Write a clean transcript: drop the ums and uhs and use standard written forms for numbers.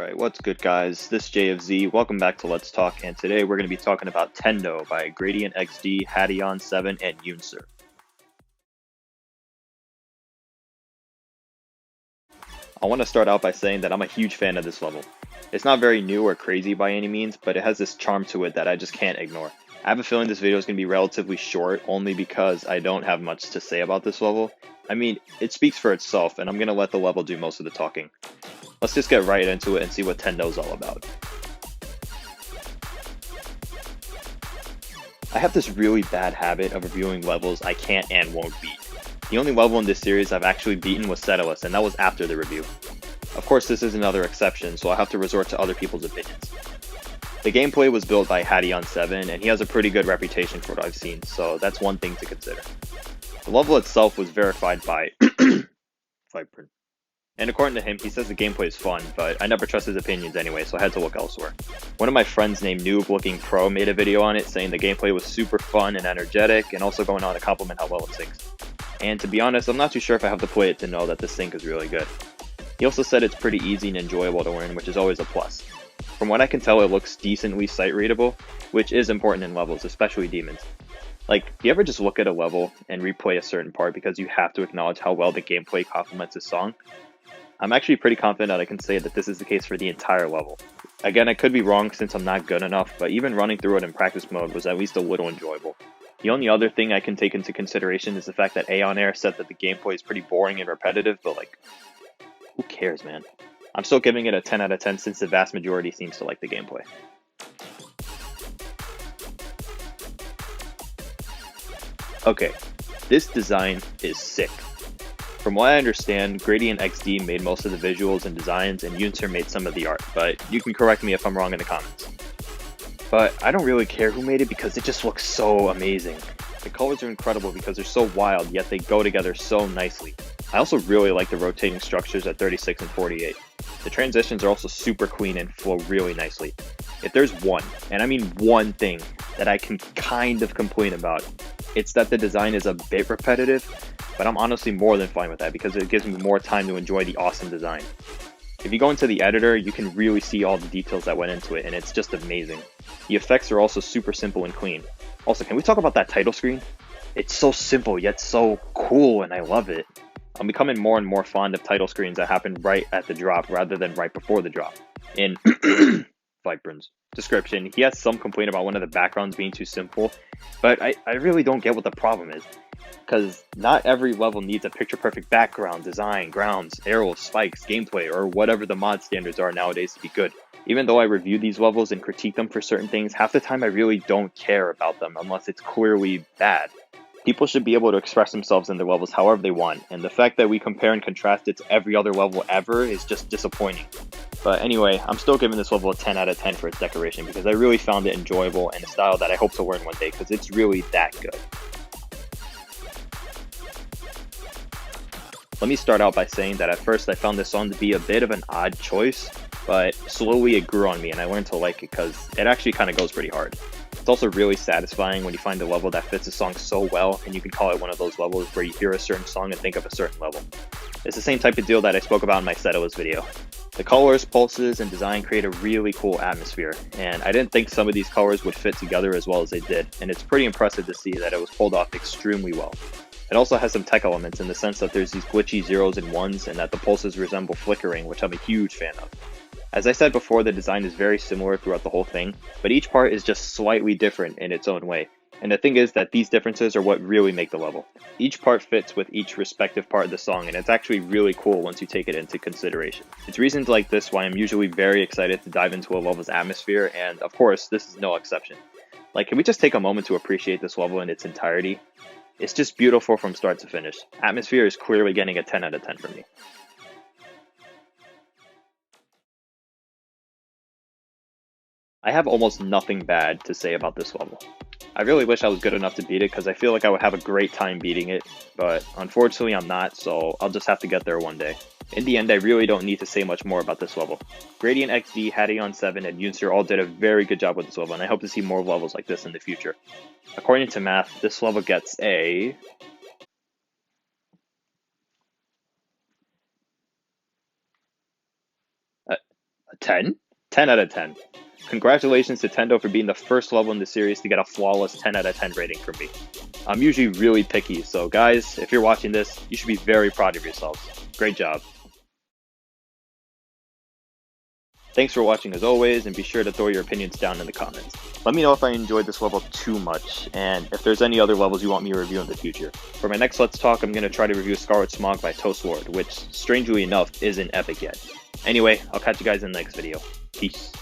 Alright, what's good guys? This is JFZ, welcome back to Let's Talk, and today we're going to be talking about Tendo by GradientXD, Hadion7, and Yunser. I want to start out by saying that I'm a huge fan of this level. It's not very new or crazy by any means, but it has this charm to it that I just can't ignore. I have a feeling this video is going to be relatively short, only because I don't have much to say about this level. I mean, it speaks for itself, and I'm going to let the level do most of the talking. Let's just get right into it and see what Tendo's all about. I have this really bad habit of reviewing levels I can't and won't beat. The only level in this series I've actually beaten was Settles, and that was after the review. Of course, this is another exception, so I'll have to resort to other people's opinions. The gameplay was built by Hadion7, and he has a pretty good reputation for what I've seen, so that's one thing to consider. The level itself was verified by Vibrant. And according to him, he says the gameplay is fun, but I never trust his opinions anyway, so I had to look elsewhere. One of my friends named NoobLookingPro made a video on it saying the gameplay was super fun and energetic, and also going on to compliment how well it syncs. And to be honest, I'm not too sure if I have to play it to know that the sync is really good. He also said it's pretty easy and enjoyable to learn, which is always a plus. From what I can tell, it looks decently sight readable, which is important in levels, especially demons. Like, do you ever just look at a level and replay a certain part because you have to acknowledge how well the gameplay complements the song? I'm actually pretty confident that I can say that this is the case for the entire level. Again, I could be wrong since I'm not good enough, but even running through it in practice mode was at least a little enjoyable. The only other thing I can take into consideration is the fact that Aeon Air said that the gameplay is pretty boring and repetitive, but like, who cares, man? I'm still giving it a 10 out of 10 since the vast majority seems to like the gameplay. Okay, this design is sick. From what I understand, GradientXD made most of the visuals and designs, and Yunser made some of the art, but you can correct me if I'm wrong in the comments. But I don't really care who made it because it just looks so amazing. The colors are incredible because they're so wild, yet they go together so nicely. I also really like the rotating structures at 36 and 48. The transitions are also super clean and flow really nicely. If there's one, and I mean one thing, that I can kind of complain about, it's that the design is a bit repetitive, but I'm honestly more than fine with that because it gives me more time to enjoy the awesome design. If you go into the editor, you can really see all the details that went into it, and it's just amazing. The effects are also super simple and clean. Also, can we talk about that title screen? It's so simple, yet so cool, and I love it. I'm becoming more and more fond of title screens that happen right at the drop rather than right before the drop. In Vibrant's description, he has some complaint about one of the backgrounds being too simple, but I really don't get what the problem is. Because not every level needs a picture-perfect background, design, grounds, arrows, spikes, gameplay, or whatever the mod standards are nowadays to be good. Even though I review these levels and critique them for certain things, half the time I really don't care about them unless it's clearly bad. People should be able to express themselves in their levels however they want, and the fact that we compare and contrast it to every other level ever is just disappointing. But anyway, I'm still giving this level a 10 out of 10 for its decoration because I really found it enjoyable and a style that I hope to learn one day because it's really that good. Let me start out by saying that at first I found this song to be a bit of an odd choice, but slowly it grew on me and I learned to like it because it actually kind of goes pretty hard. It's also really satisfying when you find a level that fits a song so well, and you can call it one of those levels where you hear a certain song and think of a certain level. It's the same type of deal that I spoke about in my Settles video. The colors, pulses, and design create a really cool atmosphere, and I didn't think some of these colors would fit together as well as they did, and it's pretty impressive to see that it was pulled off extremely well. It also has some tech elements in the sense that there's these glitchy zeros and ones and that the pulses resemble flickering, which I'm a huge fan of. As I said before, the design is very similar throughout the whole thing, but each part is just slightly different in its own way. And the thing is that these differences are what really make the level. Each part fits with each respective part of the song, and it's actually really cool once you take it into consideration. It's reasons like this why I'm usually very excited to dive into a level's atmosphere, and of course, this is no exception. Like, can we just take a moment to appreciate this level in its entirety? It's just beautiful from start to finish. Atmosphere is clearly getting a 10 out of 10 from me. I have almost nothing bad to say about this level. I really wish I was good enough to beat it because I feel like I would have a great time beating it, but unfortunately I'm not, so I'll just have to get there one day. In the end, I really don't need to say much more about this level. GradientXD, Hadion7, and Yunser all did a very good job with this level, and I hope to see more levels like this in the future. According to math, this level gets a 10 10? 10 out of 10. Congratulations to Tendo for being the first level in the series to get a flawless 10 out of 10 rating from me. I'm usually really picky, so guys, if you're watching this, you should be very proud of yourselves. Great job. Thanks for watching as always, and be sure to throw your opinions down in the comments. Let me know if I enjoyed this level too much, and if there's any other levels you want me to review in the future. For my next Let's Talk, I'm going to try to review Scarlet Smog by Toast Lord, which, strangely enough, isn't epic yet. Anyway, I'll catch you guys in the next video. Peace.